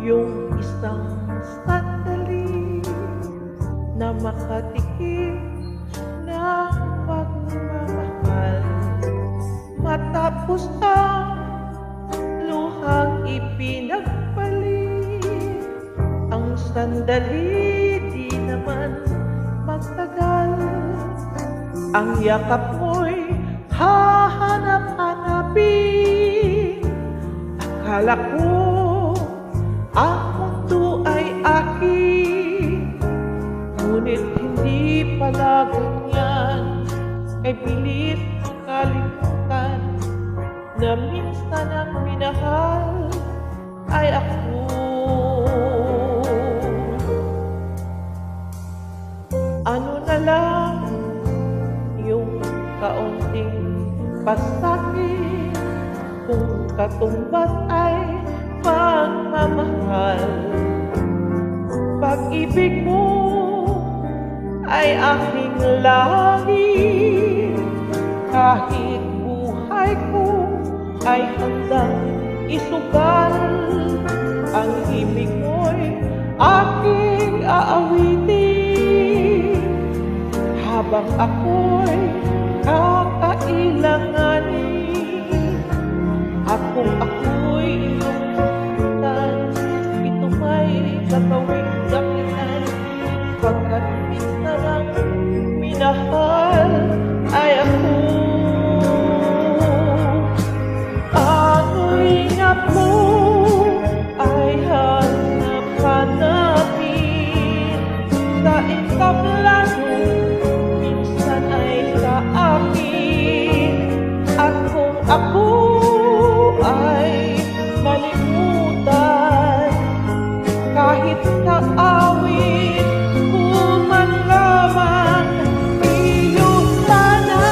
Yung isang sandali na makatikim ng pagmamahal, matapos ang luhang ipinagpalit. Ang sandali di naman magtagal, ang yakap mo'y hahanap-hanapin. Akala ko ang mundo ay akin, ngunit hindi pala ganyan. Kay bilis kalimutan na minsan ang minahal ay ako. Ano na lang yung kaunting pasakit kung katumbas ay pagmamahal. Pag-ibig mo ay aking langit, kahit buhay ko ay handang isugal. Ang ibig mo'y aking aawitin, habang ako'y kakailanganin. At kung ako'y iyong ito may gagawing dakilan, pagkat minsan ang minahal ay ako. Ang ingat mo ay hanap-hanapin sa entablado, minsan ay sa akin. At kung ako ay malimutan, kahit sa awit ko man lamang, iyo sana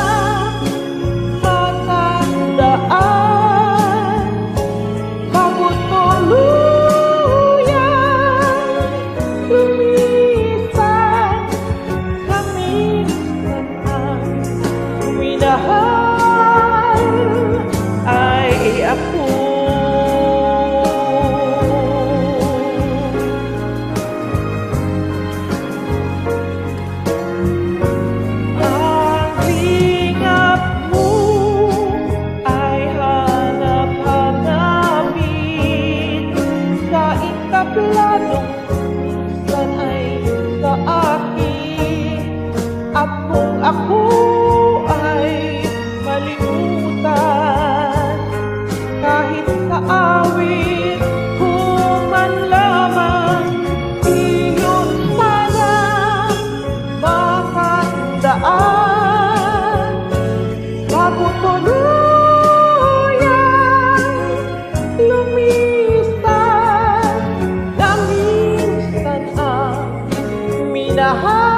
matandaan. Bago tuluyang lumisan, kaminsan ang minahal ay ako. Tabladong minsan ay sa akin. At kung ako ay malimutan, kahit sa awit ko man lamang, iyon sana makandaan. Bago tuluyang lumisan, minahal